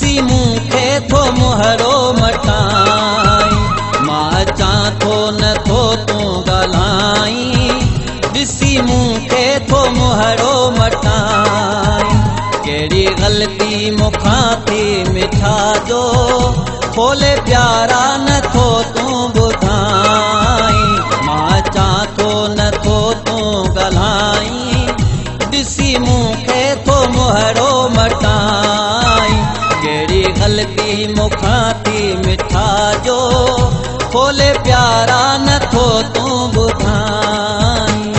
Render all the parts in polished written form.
ॾिसी मूंखे थो मुहरो मटाई मां चां थो नथो तूं ॻाल्हाई ॾिसी मूंखे थो मुहरो मटाई कहिड़ी ग़लती मूंखां थी मिठा जो खोले प्यारा नथो तूं ॿुधाई मां चां थो नथो तूं ॻाल्हाई ॾिसी मूंखे थो मुहरो मटाई कहिड़ी ग़लती मूंखां थी मिठा जो खोले प्यारा नथो तूं ॿुधाई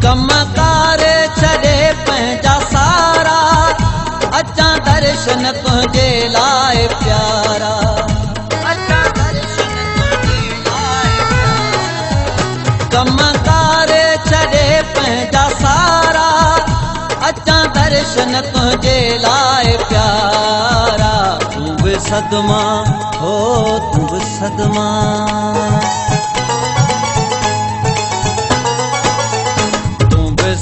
कमकार छॾे पंहिंजा सारा अचां दर्शन तुंहिंजे लाइ प्यारा कमकार छॾे पंहिंजा सारा अचां दर्शन तुंहिंजे लाइ प्यारा तूं बि सदमा हो तूं बि सदमा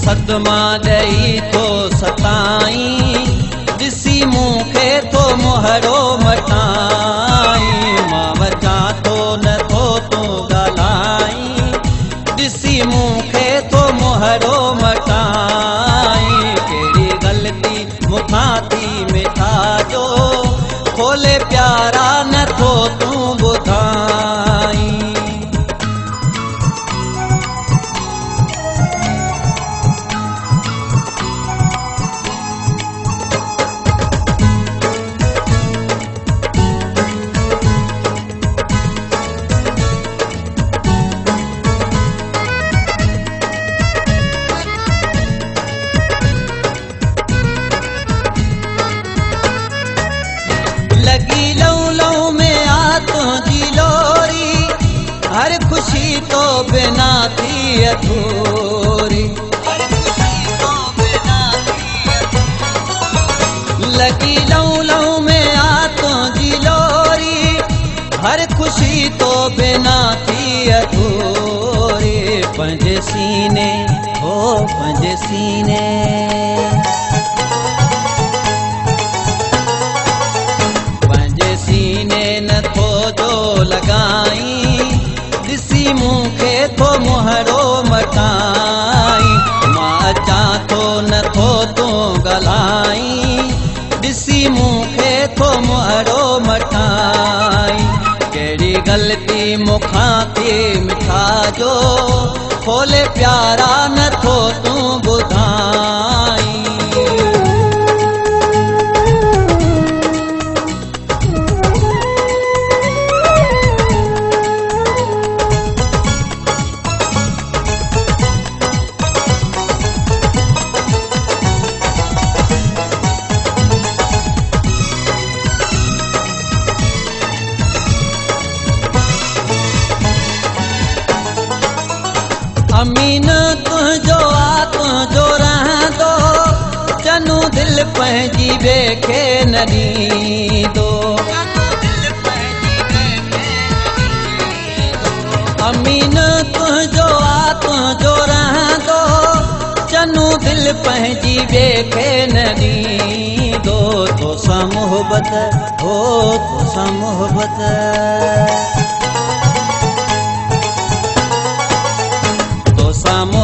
सदमा ॾेई थो सताई ॾिसी मूंखे थो मुहरो मटाई मां वचां थो नथो तूं ॻाल्हाई ॾिसी मूंखे थो मुहरो मटाई कहिड़ी ग़लती मूंखां थी मिठा जो खोले प्यारा नथो तूं ॿुधाई लगी लऊ लऊ में आ तुझी लोरी हर खुशी तो बिना थी अधूरी लगी लऊ लऊ में आ तुझी लोरी हर खुशी तो बिना थी अधूरी पंहिंजे सीने हो पंहिंजे सीने सीने नथो जो लॻाई ॾिसी मूंखे थो मुहरो मटाई मां चां थो नथो तूं ॻाल्हाई ॾिसी मूंखे थो मुहरो मटाई कहिड़ी ग़लती मूंखां थी मिठा जो खोले प्यारा नथो तूं ॿुधाई अमीन तुंहिंजो आ तुंहिंजो रहंदो चनू दिल पंहिंजी ॿिए खे न ॾींदो अमीन तुंहिंजो आ तुंहिंजो रहंदो चनू दिल पंहिंजी ॿिए खे न ॾींदो तोसां मोहबत हो तोसां मोहबत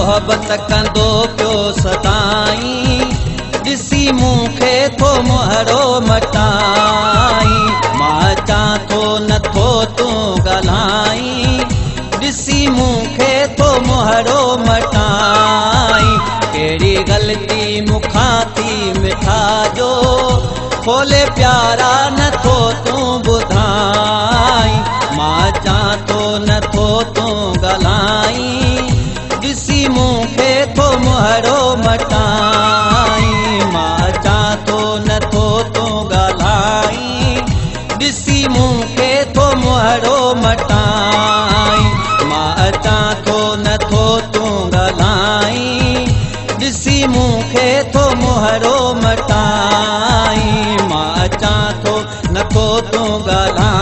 मोहबत कंदो पियो सदाई ॾिसी मूंखे थो मुहरो मटाई मां चां थो नथो तूं ॻाल्हाई ॾिसी मूंखे थो मुहरो मटाई कहिड़ी ग़लती मूंखां थी मिठा जो खोले प्यारा नथो तूं ॿुधाई मां चां थो नथो तूं ॻाल्हाई ॾिसी मूंखे थो मुहरो मटाई मां चां थो नथो तूं ॻाल्हाई ॾिसी मूंखे थो मुहरो मटाई भरो मटाई मां अचां थो नथो तूं ॻाल्हाए